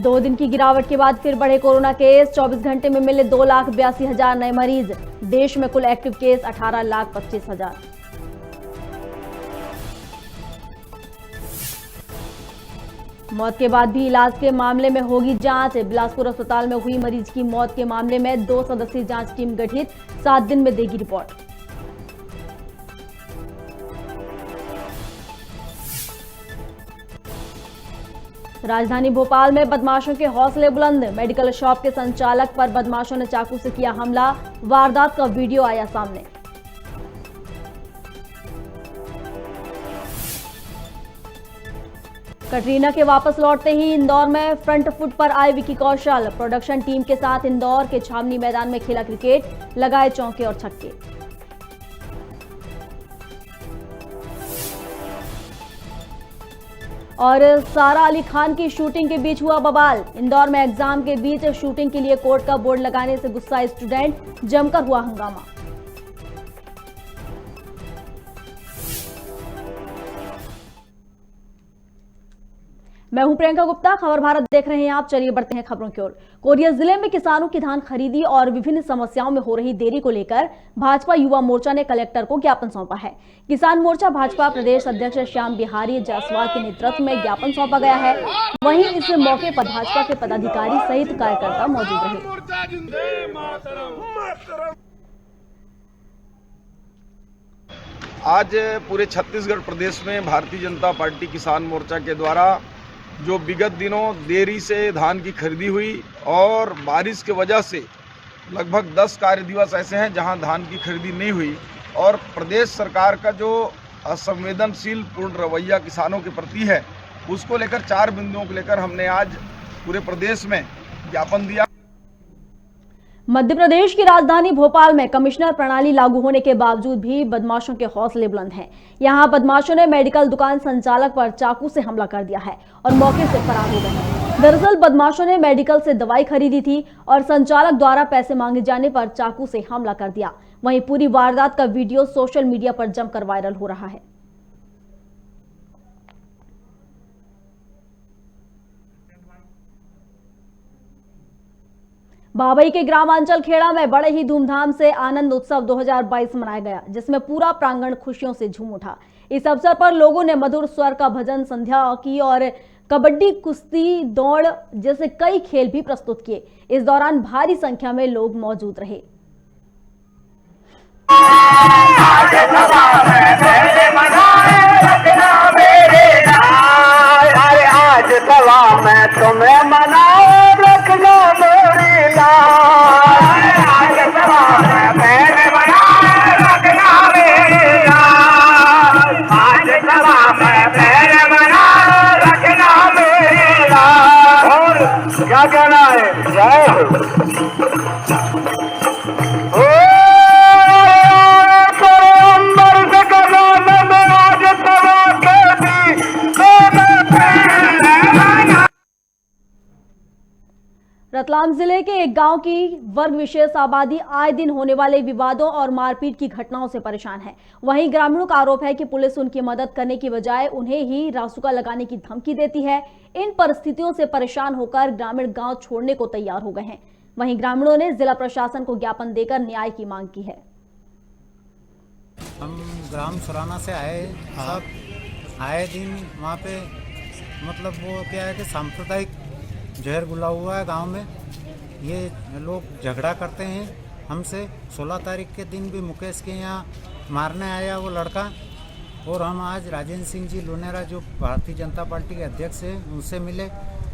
2 दिन की गिरावट के बाद फिर बढ़े कोरोना केस। 24 घंटे में मिले 2,82,000 नए मरीज। देश में कुल एक्टिव केस 18,25,000। मौत के बाद भी इलाज के मामले में होगी जांच। बिलासपुर अस्पताल में हुई मरीज की मौत के मामले में 2 सदस्यीय जांच टीम गठित, 7 दिन में देगी रिपोर्ट। राजधानी भोपाल में बदमाशों के हौसले बुलंद। मेडिकल शॉप के संचालक पर बदमाशों ने चाकू से किया हमला। वारदात का वीडियो आया सामने। कटरीना के वापस लौटते ही इंदौर में फ्रंट फुट पर आए विकी कौशल। प्रोडक्शन टीम के साथ इंदौर के छावनी मैदान में खेला क्रिकेट, लगाए चौके और छक्के। और सारा अली खान की शूटिंग के बीच हुआ बवाल। इंदौर में एग्जाम के बीच शूटिंग के लिए कोर्ट का बोर्ड लगाने से गुस्सा स्टूडेंट, जमकर हुआ हंगामा। मैं हूं प्रियंका गुप्ता, खबर भारत देख रहे हैं आप। चलिए बढ़ते हैं खबरों की ओर। कोरिया जिले में किसानों की धान खरीदी और विभिन्न समस्याओं में हो रही देरी को लेकर भाजपा युवा मोर्चा ने कलेक्टर को ज्ञापन सौंपा है। किसान मोर्चा भाजपा प्रदेश अध्यक्ष श्याम बिहारी जायसवाल के नेतृत्व में ज्ञापन सौंपा गया है। वहीं इस मौके पर भाजपा के पदाधिकारी सहित कार्यकर्ता मौजूद रहे। आज पूरे छत्तीसगढ़ प्रदेश में भारतीय जनता पार्टी किसान मोर्चा के द्वारा जो विगत दिनों देरी से धान की खरीदी हुई और बारिश के वजह से लगभग 10 कार्य दिवस ऐसे हैं जहां धान की खरीदी नहीं हुई और प्रदेश सरकार का जो असंवेदनशील पूर्ण रवैया किसानों के प्रति है, उसको लेकर 4 बिंदुओं को लेकर हमने आज पूरे प्रदेश में ज्ञापन दिया। मध्य प्रदेश की राजधानी भोपाल में कमिश्नर प्रणाली लागू होने के बावजूद भी बदमाशों के हौसले बुलंद हैं। यहां बदमाशों ने मेडिकल दुकान संचालक पर चाकू से हमला कर दिया है और मौके से फरार हो गए हैं। दरअसल बदमाशों ने मेडिकल से दवाई खरीदी थी और संचालक द्वारा पैसे मांगे जाने पर चाकू से हमला कर दिया। वहीं पूरी वारदात का वीडियो सोशल मीडिया पर जमकर वायरल हो रहा है। बाबई के ग्रामांचल खेड़ा में बड़े ही धूमधाम से आनंद उत्सव 2022 मनाया गया, जिसमें पूरा प्रांगण खुशियों से झूम उठा। इस अवसर पर लोगों ने मधुर स्वर का भजन संध्या की और कबड्डी, कुश्ती, दौड़ जैसे कई खेल भी प्रस्तुत किए। इस दौरान भारी संख्या में लोग मौजूद रहे। क्या कहना है? जय हो। रतलाम जिले के एक गांव की वर्ग विशेष आबादी आए दिन होने वाले विवादों और मारपीट की घटनाओं से परेशान है। वहीं ग्रामीणों का आरोप है कि पुलिस उनकी मदद करने की बजाय उन्हें ही रासुका लगाने की धमकी देती है। इन परिस्थितियों से परेशान होकर ग्रामीण गांव छोड़ने को तैयार हो गए हैं। वहीं ग्रामीणों ने जिला प्रशासन को ज्ञापन देकर न्याय की मांग की है। हम ग्राम सुराना से आए दिन वहाँ पे मतलब वो क्या है कि सांप्रदायिक जहर घुला हुआ है गांव में। ये लोग झगड़ा करते हैं हमसे। 16 तारीख के दिन भी मुकेश के यहाँ मारने आया वो लड़का। और हम आज राजेंद्र सिंह जी लुनेरा जो भारतीय जनता पार्टी के अध्यक्ष हैं उनसे मिले।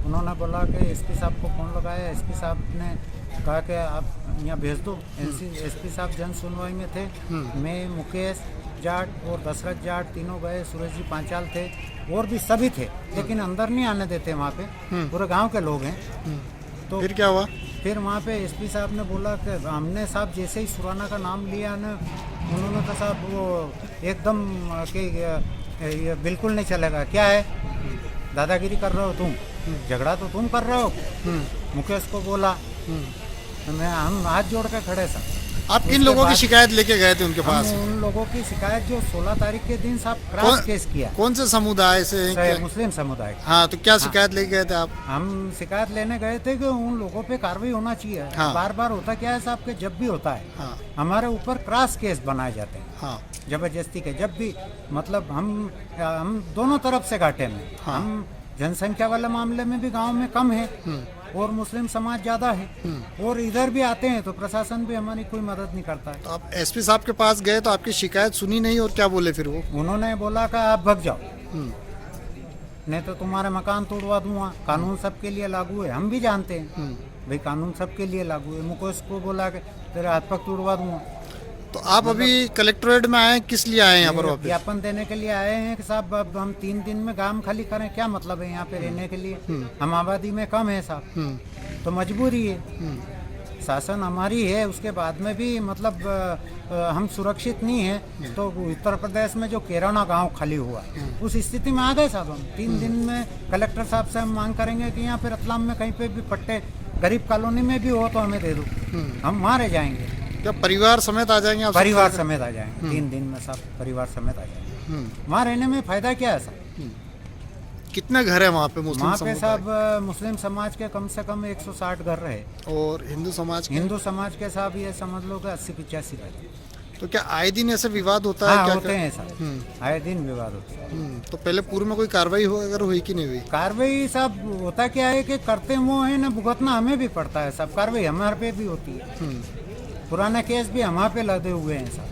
उन्होंने बोला कि एसपी साहब को फ़ोन लगाया। एसपी साहब ने कहा कि आप यहाँ भेज दो। एसपी साहब जन सुनवाई में थे। मैं, मुकेश जाट और दशरथ जाट तीनों गए। सुरेश जी पांचाल थे और भी सभी थे, लेकिन अंदर नहीं आने देते वहाँ पे। पूरे गांव के लोग हैं। तो फिर क्या हुआ? फिर वहाँ पे एसपी साहब ने बोला कि हमने साहब जैसे ही सुराना का नाम लिया ना, उन्होंने कहा साहब वो एकदम कि ये बिल्कुल नहीं चलेगा। क्या है, दादागिरी कर रहे हो तुम, झगड़ा तो तुम कर रहे हो। मुकेश को बोला। तो हम हाथ जोड़ के खड़े साहब। आप किन उसके लोगों की बाद शिकायत लेके गए थे उनके पास? हम उन लोगों की शिकायत जो 16 तारीख के दिन साहब क्रॉस केस किया, कौन से समुदाय से हैं? क्या- मुस्लिम समुदाय का। हाँ, तो क्या शिकायत लेके गए थे आप? हम शिकायत लेने गए थे कि उन लोगों पे कार्रवाई होना चाहिए। हाँ। बार बार होता क्या है साहब कि जब भी होता है हाँ हमारे ऊपर क्रॉस केस बनाए जाते हैं हाँ जबरदस्ती के। जब भी मतलब हम दोनों तरफ से घाटे में, हाँ। हम जनसंख्या वाले मामले में भी गांव में कम है और मुस्लिम समाज ज़्यादा है और इधर भी आते हैं तो प्रशासन भी हमारी कोई मदद नहीं करता है। तो आप एसपी साहब के पास गए तो आपकी शिकायत सुनी नहीं और क्या बोले फिर वो? उन्होंने बोला कि आप भग जाओ, नहीं तो तुम्हारे मकान तोड़वा दूंगा। कानून सबके लिए लागू है, हम भी जानते हैं भाई कानून सबके लिए लागू है। मुकेश को बोला कि तेरे हाथ पग तोड़वा दूंगा। तो आप अभी कलेक्ट्रेट में आए, किस लिए आए यहाँ पर वापस? ज्ञापन देने के लिए आए हैं कि साहब अब हम 3 दिन में काम खाली करें, क्या मतलब है यहाँ पे रहने के लिए? हम आबादी में कम है साहब, तो मजबूरी है। शासन हमारी है, उसके बाद में भी मतलब हम सुरक्षित नहीं है। तो उत्तर प्रदेश में जो केराना गांव खाली हुआ उस स्थिति में आ गए साहब हम। 3 दिन में कलेक्टर साहब से हम मांग करेंगे कि यहाँ पे रतलाम में कहीं पे भी पट्टे गरीब कॉलोनी में भी हो तो हमें दे दो, हम वहाँ रह जाएंगे। क्या परिवार समेत आ जाएंगे आप? परिवार समेत आ जाएंगे 3 दिन में सब परिवार समेत आ जाएंगे। वहाँ रहने में फायदा क्या है साहब? कितने घर है वहाँ पे मुस्लिम वहाँ पे समुदाय? साहब मुस्लिम समाज के कम से कम 160 घर रहे। और हिंदू समाज के? हिंदू समाज के साहब ये समझ लो कि 80-85 रहते। तो क्या आए दिन ऐसे विवाद होता है? हाँ क्या होते हैं साहब, आए दिन विवाद होते हैं। तो पहले पूर्व में कोई कार्रवाई हो अगर हुई कि नहीं हुई? कार्रवाई साहब होता क्या है कि करते वो है ना, भुगतना हमें भी पड़ता है साहब। कार्रवाई हमारे पे भी होती है, पुराना केस भी हमारे पे लदे हुए हैं साहब।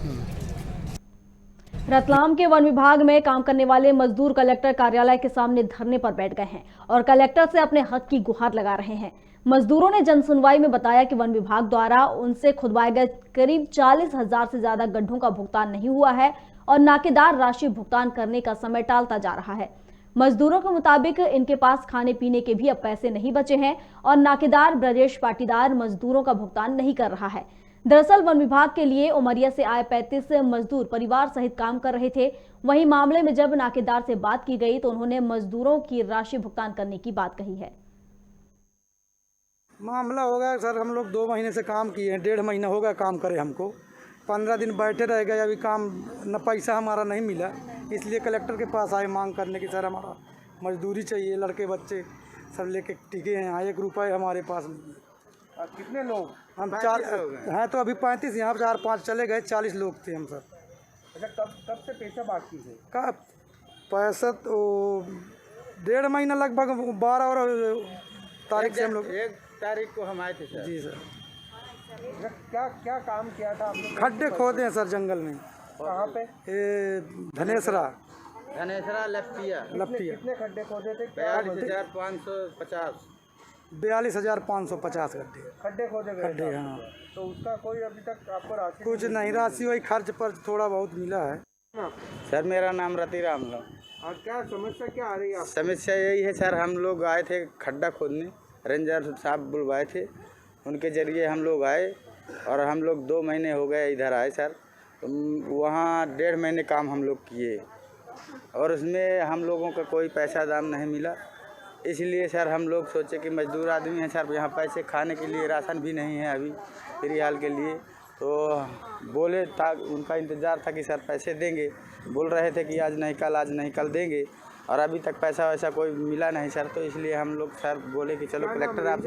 रतलाम के वन विभाग में काम करने वाले मजदूर कलेक्टर कार्यालय के सामने धरने पर बैठ गए हैं और कलेक्टर से अपने हक की गुहार लगा रहे हैं। मजदूरों ने जनसुनवाई में बताया कि वन विभाग द्वारा उनसे खुदवाए गए करीब 40,000 से ज्यादा गड्ढों का भुगतान नहीं हुआ है और नाकेदार राशि भुगतान करने का समय टालता जा रहा है। मजदूरों के मुताबिक इनके पास खाने पीने के भी अब पैसे नहीं बचे हैं और नाकेदार ब्रजेश पाटीदार मजदूरों का भुगतान नहीं कर रहा है। दरअसल वन विभाग के लिए उमरिया से आए 35 मजदूर परिवार सहित काम कर रहे थे। वहीं मामले में जब नाकेदार से बात की गई तो उन्होंने मजदूरों की राशि भुगतान करने की बात कही है। मामला हो गया सर, हम लोग 2 महीने से काम किए हैं, 1.5 महीना हो गया काम करे हमको। 15 दिन बैठे रह गए, अभी काम न पैसा हमारा नहीं मिला, इसलिए कलेक्टर के पास आए मांग करने की सर हमारा मजदूरी चाहिए। लड़के बच्चे सब लेके टिके हैं यहाँ, 1 रुपये हमारे पास नहीं है। कितने लोग? हम 4 हैं तो अभी 35, यहाँ 4-5 चले गए, 40 लोग थे हम सर। अच्छा, कब से पैसा बाकी है? का पैसा तो 1.5 महीना लगभग 12 और तारीख से हम लोग 1 तारीख को हम आए थे सर। जी सर। क्या क्या काम किया था आपने? खड्डे खोदे हैं सर जंगल में। कहाँ पे? ये धनेसरा लपटिया। कितने खड्डे खोदे थे? 42,550 42,550 गड्ढे खड्डे खोदे गए। खड्डे, हाँ। तो उसका कोई अभी तक आपको राशि? कुछ नहीं, राशि वही खर्च पर थोड़ा बहुत मिला है। सर मेरा नाम रतिराम है। और क्या समस्या क्या आ रही है? समस्या यही है सर, हम लोग आए थे खड्डा खोदने, रेंजर साहब बुलवाए थे, उनके ज़रिए हम लोग आए और हम लोग 2 महीने हो गए इधर आए सर। वहाँ 1.5 महीने काम हम लोग किए और उसमें हम लोगों का कोई पैसा दाम नहीं मिला। इसलिए सर हम लोग सोचे कि मजदूर आदमी हैं सर, यहाँ पैसे खाने के लिए राशन भी नहीं है अभी फिलहाल के लिए। तो बोले था, उनका इंतज़ार था कि सर पैसे देंगे, बोल रहे थे कि आज नहीं कल, आज नहीं कल देंगे, और अभी तक पैसा वैसा कोई मिला नहीं सर। तो इसलिए हम लोग सर बोले कि चलो कलेक्टर आप,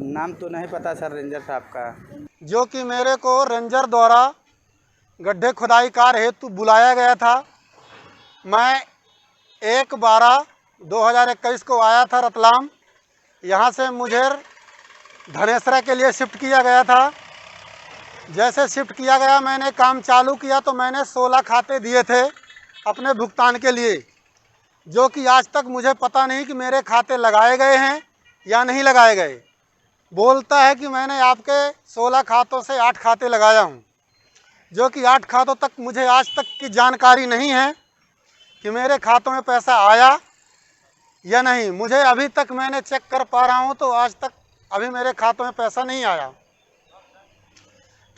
नाम तो नहीं पता सर रेंजर साहब का, जो कि मेरे को रेंजर द्वारा गड्ढे खुदाई कार्य हेतु बुलाया गया था। मैं 1/12/2021 को आया था रतलाम। यहाँ से मुझे धनेसरा के लिए शिफ्ट किया गया था। जैसे शिफ्ट किया गया मैंने काम चालू किया तो मैंने 16 खाते दिए थे अपने भुगतान के लिए, जो कि आज तक मुझे पता नहीं कि मेरे खाते लगाए गए हैं या नहीं लगाए गए। बोलता है कि मैंने आपके 16 खातों से 8 खाते लगाया हूं, जो कि 8 खातों तक मुझे आज तक की जानकारी नहीं है कि मेरे खातों में पैसा आया या नहीं। मुझे अभी तक मैंने चेक कर पा रहा हूं तो आज तक अभी मेरे खातों में पैसा नहीं आया।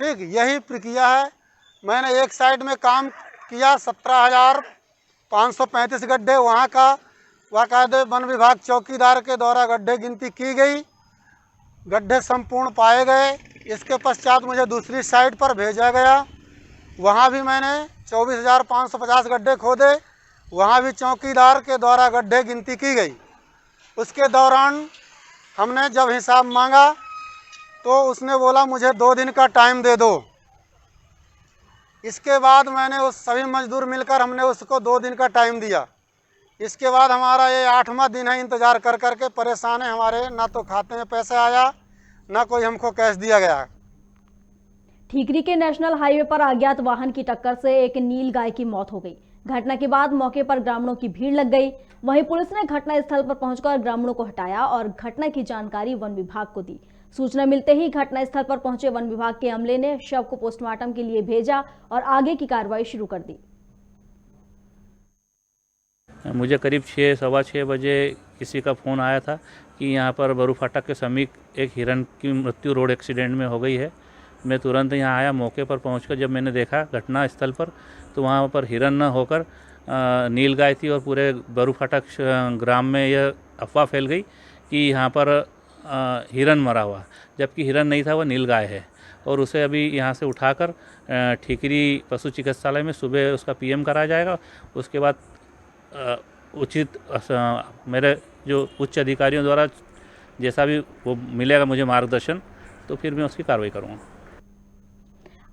ठीक, यही प्रक्रिया है। मैंने एक साइड में काम किया, 17,535 गड्ढे वहाँ का बाकायदे वन विभाग चौकीदार के द्वारा गड्ढे गिनती की गई, गड्ढे संपूर्ण पाए गए। इसके पश्चात मुझे दूसरी साइट पर भेजा गया। वहाँ भी मैंने 24,550 गड्ढे खोदे। वहाँ भी चौकीदार के द्वारा गड्ढे गिनती की गई। उसके दौरान हमने जब हिसाब मांगा तो उसने बोला मुझे 2 दिन का टाइम दे दो। इसके बाद मैंने उस सभी मजदूर मिलकर हमने उसको 2 दिन का टाइम दिया। इसके बाद हमारा ये 8वां दिन है, इंतज़ार कर कर के परेशान है। हमारे ना तो खाते में पैसा आया, ना कोई हमको कैश दिया गया। ठीकरी के नेशनल हाईवे पर अज्ञात वाहन की टक्कर से एक नील गाय की मौत हो गई। घटना के बाद मौके पर ग्रामीणों की भीड़ लग गई। वहीं पुलिस ने घटना स्थल पर पहुंचकर ग्रामीणों को हटाया और घटना की जानकारी वन विभाग को दी। सूचना मिलते ही घटना स्थल पर पहुंचे वन विभाग के अमले ने शव को पोस्टमार्टम के लिए भेजा और आगे की कार्रवाई शुरू कर दी। मुझे करीब 6-6:15 बजे किसी का फ़ोन आया था कि यहाँ पर बरू फाटक के समीप एक हिरन की मृत्यु रोड एक्सीडेंट में हो गई है। मैं तुरंत यहाँ आया। मौके पर पहुँचकर जब मैंने देखा घटना स्थल पर, तो वहाँ पर हिरन न होकर नील गाय थी और पूरे बरू फाटक ग्राम में यह अफवाह फैल गई कि यहाँ पर हिरन मरा हुआ, जबकि हिरन नहीं था, वह नील गाय है। और उसे अभी यहाँ से उठाकर ठीकरी पशु चिकित्सालय में सुबह उसका पीएम कराया जाएगा। उसके बाद उचित मेरे जो उच्च अधिकारियों द्वारा जैसा भी वो मिलेगा मुझे मार्गदर्शन, तो फिर मैं उसकी कार्रवाई करूँगा।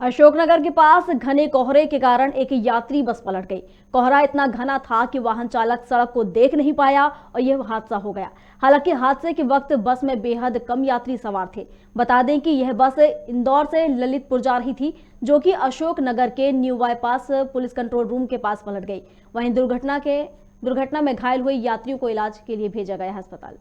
अशोकनगर के पास घने कोहरे के कारण एक यात्री बस पलट गई। कोहरा इतना घना था कि वाहन चालक सड़क को देख नहीं पाया और यह हादसा हो गया। हालांकि हादसे के वक्त बस में बेहद कम यात्री सवार थे। बता दें कि यह बस इंदौर से ललितपुर जा रही थी, जो कि अशोकनगर के new bypass police control room के पास पलट गई। वहीं दुर्घटना में घायल हुए यात्रियों को इलाज के लिए भेजा गया अस्पताल।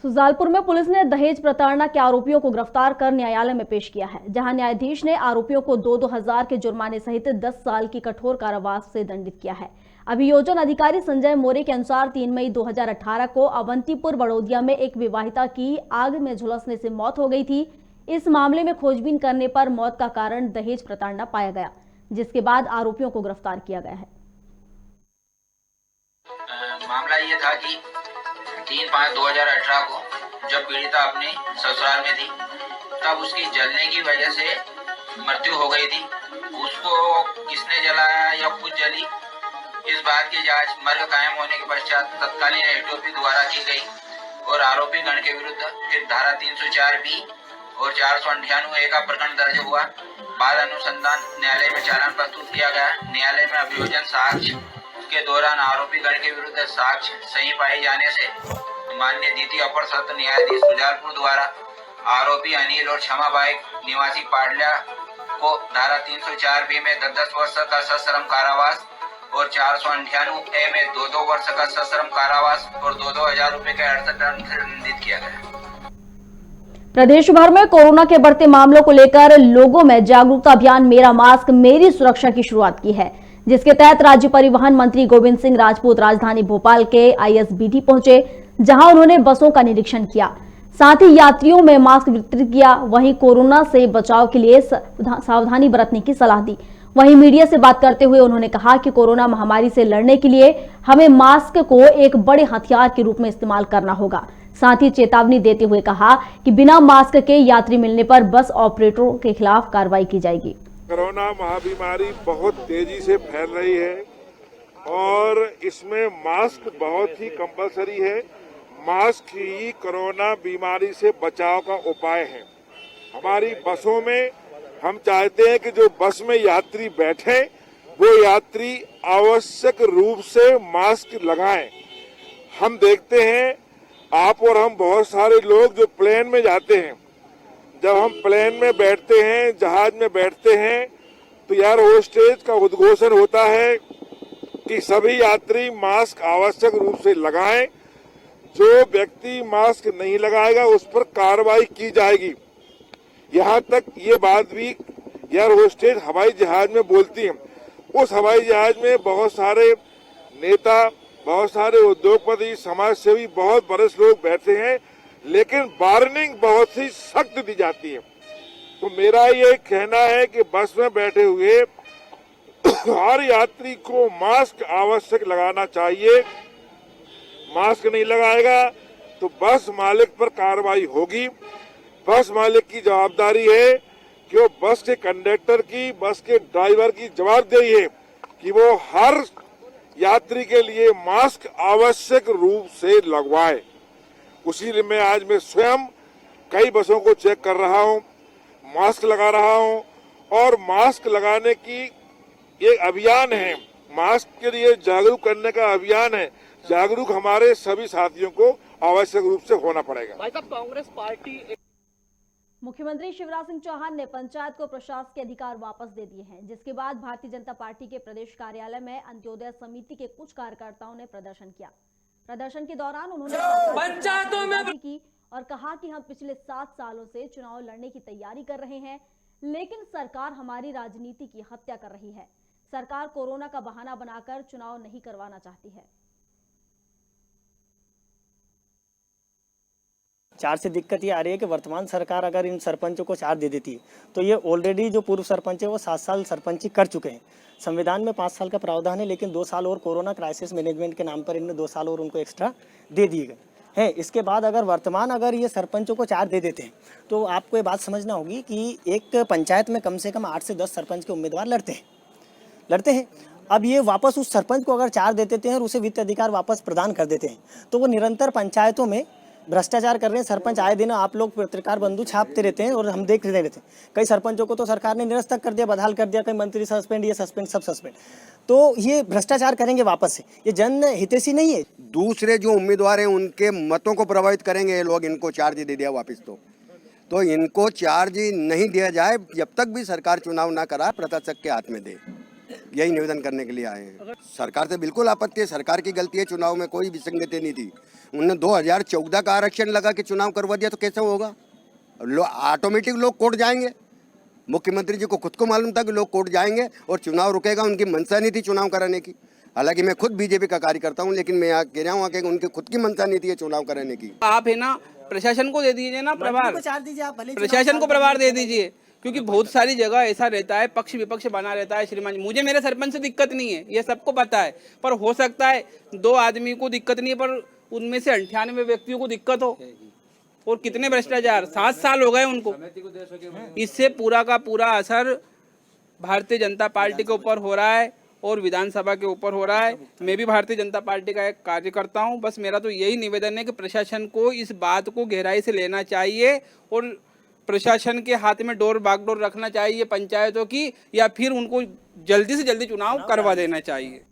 सुजालपुर में पुलिस ने दहेज प्रताड़ना के आरोपियों को गिरफ्तार कर न्यायालय में पेश किया है, जहां न्यायाधीश ने आरोपियों को 2-2 हजार के जुर्माने सहित 10 साल की कठोर कारावास से दंडित किया है। अभियोजन अधिकारी संजय मोरे के अनुसार 3 मई 2018 को अवंतीपुर बड़ौदिया में एक विवाहिता की आग में झुलसने से मौत हो गई थी। इस मामले में खोजबीन करने पर मौत का कारण दहेज प्रताड़ना पाया गया, जिसके बाद आरोपियों को गिरफ्तार किया गया है। मामला ये था कि 3/5/2018 को जब पीड़िता अपने ससुराल में थी, तब उसकी जलने की वजह से मृत्यु हो गई थी। उसको किसने जलाया या खुद जली, इस बात की जांच मर्ग कायम होने के पश्चात तत्कालीन एसडीओपी द्वारा की गई और आरोपी गण के विरुद्ध फिर धारा 304B और 498A का प्रकरण दर्ज हुआ। बाद अनुसंधान न्यायालय में चालान प्रस्तुत किया गया। न्यायालय में अभियोजन साक्ष्य के दौरान आरोपी गण के विरुद्ध साक्ष्य सही पाए जाने से माननीय द्वितीय अपर सत्र न्यायाधीश सुजालपुर द्वारा आरोपी अनिल और क्षमाबाई निवासी पाडलिया को धारा 304B में 10 वर्ष का सश्रम कारावास और 498A में 2 वर्ष का सश्रम कारावास और 2 हजार रुपए के अर्थदंड से दंडित किया गया। प्रदेश भर में कोरोना के बढ़ते मामलों को लेकर लोगों में जागरूकता अभियान मेरा मास्क मेरी सुरक्षा की शुरुआत की है, जिसके तहत राज्य परिवहन मंत्री गोविंद सिंह राजपूत राजधानी भोपाल के ISBT पहुंचे, जहां उन्होंने बसों का निरीक्षण किया, साथ ही यात्रियों में मास्क वितरित किया। वहीं कोरोना से बचाव के लिए सावधानी बरतने की सलाह दी। वहीं मीडिया से बात करते हुए उन्होंने कहा कि कोरोना महामारी से लड़ने के लिए हमें मास्क को एक बड़े हथियार के रूप में इस्तेमाल करना होगा। साथ ही चेतावनी देते हुए कहा कि बिना मास्क के यात्री मिलने पर बस ऑपरेटरों के खिलाफ कार्रवाई की जाएगी। कोरोना महाबीमारी बहुत तेजी से फैल रही है और इसमें मास्क बहुत ही कंपलसरी है। मास्क ही कोरोना बीमारी से बचाव का उपाय है। हमारी बसों में हम चाहते हैं कि जो बस में यात्री बैठे वो यात्री आवश्यक रूप से मास्क लगाएं। हम देखते हैं, आप और हम बहुत सारे लोग जो प्लेन में जाते हैं, जब हम प्लेन में बैठते हैं, जहाज में बैठते हैं, तो एयर होस्टेज का उद्घोषण होता है कि सभी यात्री मास्क आवश्यक रूप से लगाएं। जो व्यक्ति मास्क नहीं लगाएगा उस पर कार्रवाई की जाएगी। यहाँ तक ये बात भी एयर होस्टेज हवाई जहाज में बोलती है। उस हवाई जहाज में बहुत सारे नेता, बहुत सारे उद्योगपति, समाजसेवी, बहुत वरिष्ठ लोग बैठे हैं, लेकिन वार्निंग बहुत ही सख्त दी जाती है। तो मेरा ये कहना है कि बस में बैठे हुए हर यात्री को मास्क आवश्यक लगाना चाहिए। मास्क नहीं लगाएगा तो बस मालिक पर कार्रवाई होगी। बस मालिक की जवाबदारी है कि वो बस के कंडक्टर की, बस के ड्राइवर की जवाबदेही है कि वो हर यात्री के लिए मास्क आवश्यक रूप से लगवाए। उसी लिए मैं स्वयं कई बसों को चेक कर रहा हूं, मास्क लगा रहा हूं, और मास्क लगाने की एक अभियान है, मास्क के लिए जागरूक करने का अभियान है। जागरूक हमारे सभी साथियों को आवश्यक रूप से होना पड़ेगा। भाई साहब, कांग्रेस पार्टी मुख्यमंत्री शिवराज सिंह चौहान ने पंचायत को प्रशासकीय अधिकार वापस दे दिए हैं, जिसके बाद भारतीय जनता पार्टी के प्रदेश कार्यालय में अंत्योदय समिति के कुछ कार्यकर्ताओं ने प्रदर्शन किया। प्रदर्शन के दौरान उन्होंने पंचायतों में की और कहा कि हम पिछले 7 सालों से चुनाव लड़ने की तैयारी कर रहे हैं, लेकिन सरकार हमारी राजनीति की हत्या कर रही है। सरकार कोरोना का बहाना बनाकर चुनाव नहीं करवाना चाहती है। 4 से दिक्कत ये आ रही है कि वर्तमान सरकार अगर इन सरपंचों को 4 दे देती तो ये ऑलरेडी जो पूर्व सरपंच है वो 7 साल सरपंची कर चुके हैं। संविधान में 5 साल का प्रावधान है, लेकिन 2 साल और कोरोना क्राइसिस मैनेजमेंट के नाम पर इनने 2 साल और उनको एक्स्ट्रा दे दिए गए हैं। इसके बाद अगर ये सरपंचों को 4 दे देते हैं तो आपको ये बात समझना होगी कि एक पंचायत में कम से कम 8 से 10 सरपंच के उम्मीदवार लड़ते हैं। अब ये वापस उस सरपंच को अगर 4 दे देते हैं और उसे वित्त अधिकार वापस प्रदान कर देते हैं तो वो निरंतर पंचायतों में भ्रष्टाचार कर रहे हैं। सरपंच आए दिन आप लोग पत्रकार बंधु छापते रहते हैं और हम देखते रहते हैं। कई सरपंचों को तो सरकार ने निरस्त कर दिया, बदहाल कर दिया, कई मंत्री सस्पेंड, ये सस्पेंड, सब सस्पेंड। तो ये भ्रष्टाचार करेंगे वापस से, ये जन हितैषी नहीं है। दूसरे जो उम्मीदवार हैं उनके मतों को प्रभावित करेंगे ये लोग। इनको चार्ज दे दिया वापस तो इनको चार्ज नहीं दिया जाए जब तक भी सरकार चुनाव ना करा, प्रशासक के हाथ में दे। यही निवेदन करने के लिए आए हैं। सरकार से बिल्कुल आपत्ति है, सरकार की गलती है, चुनाव में कोई विसंगति नहीं थी। उन्होंने 2014 का आरक्षण लगा के चुनाव करवा दिया तो कैसे होगा? ऑटोमेटिक लोग कोर्ट जाएंगे। मुख्यमंत्री जी को खुद को मालूम था कि लोग कोर्ट जाएंगे और चुनाव रुकेगा। उनकी मंशा नहीं थी चुनाव कराने की। हालांकि मैं खुद बीजेपी का कार्यकर्ता हूं, लेकिन मैं यहाँ कह रहा हूँ कि उनकी खुद की मंशा नहीं थी चुनाव कराने की। आप है ना, प्रशासन को दे दीजिए ना प्रभार, प्रशासन को प्रभार दे दीजिए, क्योंकि बहुत सारी जगह ऐसा रहता है, पक्ष विपक्ष बना रहता है। श्रीमान, मुझे मेरे सरपंच से दिक्कत नहीं है, ये सबको पता है, पर हो सकता है 2 आदमी को दिक्कत नहीं है, पर उनमें से 98 व्यक्तियों को दिक्कत हो। और कितने भ्रष्टाचार, 7 साल हो गए उनको। इससे पूरा का पूरा असर भारतीय जनता पार्टी के ऊपर हो रहा है और विधानसभा के ऊपर हो रहा है। मैं भी भारतीय जनता पार्टी का एक कार्यकर्ता हूं। बस मेरा तो यही निवेदन है कि प्रशासन को इस बात को गहराई से लेना चाहिए और प्रशासन के हाथ में बागडोर रखना चाहिए पंचायतों की, या फिर उनको जल्दी से जल्दी चुनाव करवा देना चाहिए।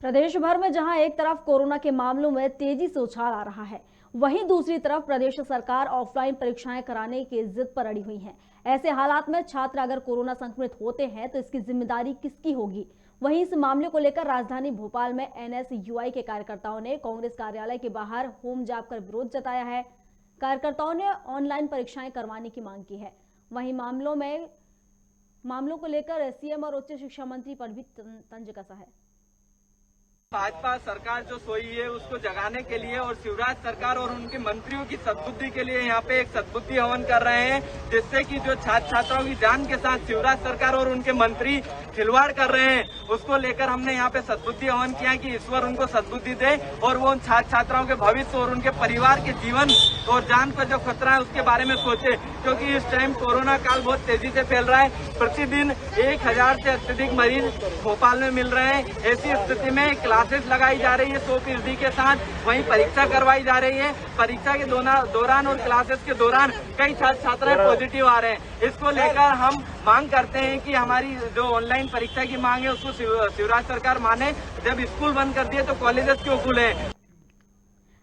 प्रदेश भर में जहां एक तरफ कोरोना के मामलों में तेजी से उछाल आ रहा है, वहीं दूसरी तरफ प्रदेश सरकार ऑफलाइन परीक्षाएं कराने की जिद पर अड़ी हुई है। ऐसे हालात में छात्र अगर कोरोना संक्रमित होते हैं तो इसकी जिम्मेदारी किसकी होगी? वहीं इस मामले को लेकर राजधानी भोपाल में NSUI के कार्यकर्ताओं ने कांग्रेस कार्यालय के बाहर होम जाकर विरोध जताया है। कार्यकर्ताओं ने ऑनलाइन परीक्षाएं करवाने की मांग की है। वहीं मामलों को लेकर CM और उच्च शिक्षा मंत्री पर भी तंज कसा है। भाजपा सरकार जो सोई है उसको जगाने के लिए और शिवराज सरकार और उनके मंत्रियों की सद्बुद्धि के लिए यहाँ पे एक सद्बुद्धि हवन कर रहे हैं, जिससे कि जो छात्र छात्राओं की जान के साथ शिवराज सरकार और उनके मंत्री खिलवाड़ कर रहे हैं, उसको लेकर हमने यहाँ पे सद्बुद्धि हवन किया कि ईश्वर उनको सद्बुद्धि दे और वो उन छात्र छात्राओं के भविष्य और उनके परिवार के जीवन और जान पर जो खतरा है उसके बारे में सोचे, क्योंकि इस टाइम कोरोना काल बहुत तेजी से फैल रहा है। प्रतिदिन 1000 से अत्यधिक मरीज भोपाल में मिल रहे हैं। ऐसी स्थिति में क्लासेस लगाई जा रही है 100% के साथ, वहीं परीक्षा करवाई जा रही है। परीक्षा के दौरान और क्लासेस के दौरान कई छात्र छात्राएं पॉजिटिव आ रहे हैं। इसको लेकर हम मांग करते हैं कि हमारी जो ऑनलाइन परीक्षा की मांग है उसको शिवराज सरकार माने। जब स्कूल बंद कर दिए तो कॉलेजेस क्यों खुले?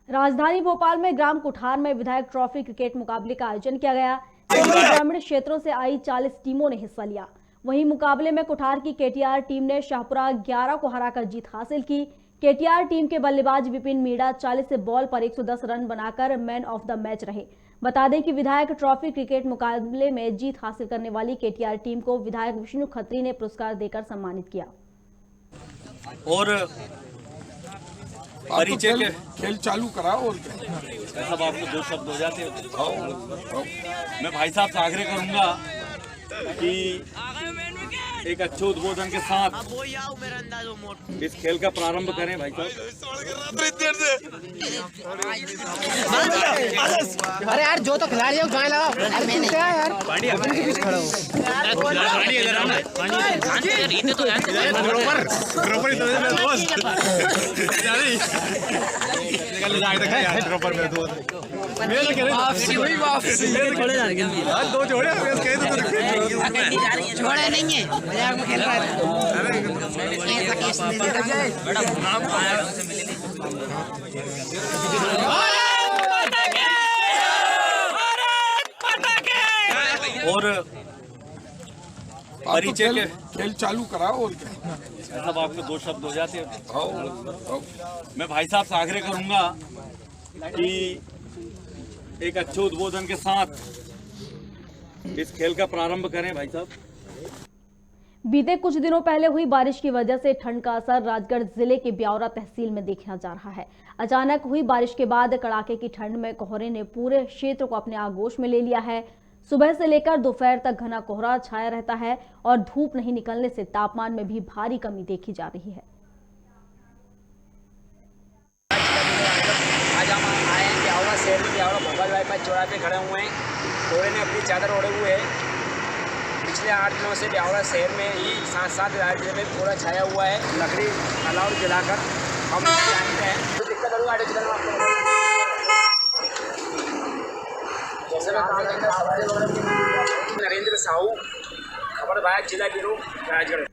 राजधानी भोपाल में ग्राम कुठार में विधायक ट्रॉफी क्रिकेट मुकाबले का आयोजन किया गया। ग्रामीण क्षेत्रों से आई 40 टीमों ने हिस्सा लिया। वहीं मुकाबले में कुठार की KTR टीम ने शाहपुरा 11 को हराकर जीत हासिल की। KTR टीम के बल्लेबाज विपिन मीणा 40 से बॉल पर 110 रन बनाकर मैन ऑफ द मैच रहे। बता दें कि विधायक ट्रॉफी क्रिकेट मुकाबले में जीत हासिल करने वाली KTR टीम को विधायक विष्णु खत्री ने पुरस्कार देकर सम्मानित किया। और परिचय के खेल चालू कराओ और सब आपको 2 शब्द हो जाते हैं। मैं भाई साहब से आग्रह करूंगा कि एक अच्छे उद्बोधन के साथ इस खेल का प्रारंभ करें भाई साहब। अरे यार जो तो खिलाड़ी है गाय लगाओ क्या यार खड़ा छोड़ा नहीं है मजाक में खेल रहा है और परिचय के खेल चालू कराओ और क्या सब आपके दो शब्द हो जाते हैं। मैं भाई साहब से आग्रह करूंगा कि एक अच्छे उद्बोधन के साथ इस खेल का प्रारंभ करें भाई साहब। बीते कुछ दिनों पहले हुई बारिश की वजह से ठंड का असर राजगढ़ जिले के ब्यावरा तहसील में देखा जा रहा है। अचानक हुई बारिश के बाद कड़ाके की ठंड में कोहरे ने पूरे क्षेत्र को अपने आगोश में ले लिया है। सुबह से लेकर दोपहर तक घना कोहरा छाया रहता है और धूप नहीं निकलने से तापमान में भी भारी कमी देखी जा रही है। आज हम आए हैं ब्यावरा शहर में, ब्यावरा भोपाल बाईपास चौराहे पे खड़े हुए हैं। कोहरे ने अपनी चादर ओढ़े हुए है। पिछले 8 दिनों से ब्यावरा शहर में ही साथ राज्य में कोहरा छाया हुआ है। लकड़ी अलाव जलाकर हम जानते हैं तो दिक्कत होगी आगे चलने में। जैसे नरेंद्र साहू, खबर भाया जिला गिरोह राजगढ़।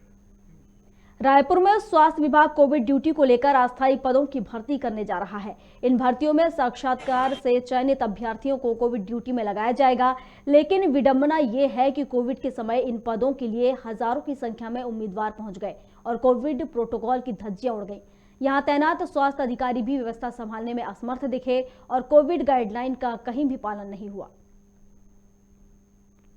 रायपुर में स्वास्थ्य विभाग कोविड ड्यूटी को लेकर अस्थायी पदों की भर्ती करने जा रहा है। इन भर्तियों में साक्षात्कार से चयनित अभ्यर्थियों को कोविड ड्यूटी में लगाया जाएगा, लेकिन विडंबना ये है कि कोविड के समय इन पदों के लिए हजारों की संख्या में उम्मीदवार पहुंच गए और कोविड प्रोटोकॉल की धज्जियां उड़ गईं। यहां तैनात स्वास्थ्य अधिकारी भी व्यवस्था संभालने में असमर्थ दिखे और कोविड गाइडलाइन का कहीं भी पालन नहीं हुआ।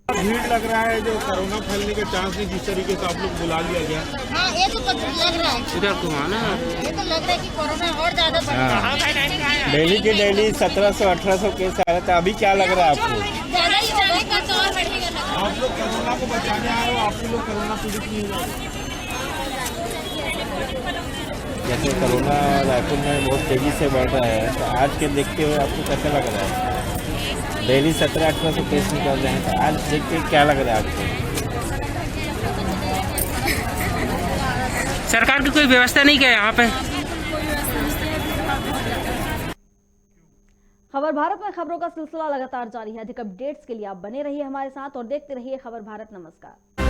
भीड़ लग रहा है, जो कोरोना फैलने के चांस नहीं, जिस तरीके से आप लोग बुला लिया गया। हाँ ये तो लग रहा है इधर घुमाना, ये तो लग रहा है कि कोरोना और ज्यादा बढ़ रहा है। डेली के डेली 1700-1800 केस आ रहे थे, अभी क्या लग रहा है आपको? ज्यादा ही होगा तो और बढ़ेगा। आप लोग कोरोना को बचाने आए हो, आप लोग कोरोना पीड़ित नहीं हुआ। जैसे कोरोना रायपुर में बहुत तेजी से बढ़ रहा है, तो आज के देखते हुए आपको कैसा लग रहा है? डेली 1700-1800 केस निकल रहे हैं, तो आज देख के क्या लग रहा है आपको? सरकार की कोई व्यवस्था नहीं क्या यहाँ पे? खबर भारत में खबरों का सिलसिला लगातार जारी है। अधिक अपडेट्स के लिए आप बने रहिए हमारे साथ और देखते रहिए खबर भारत। नमस्कार।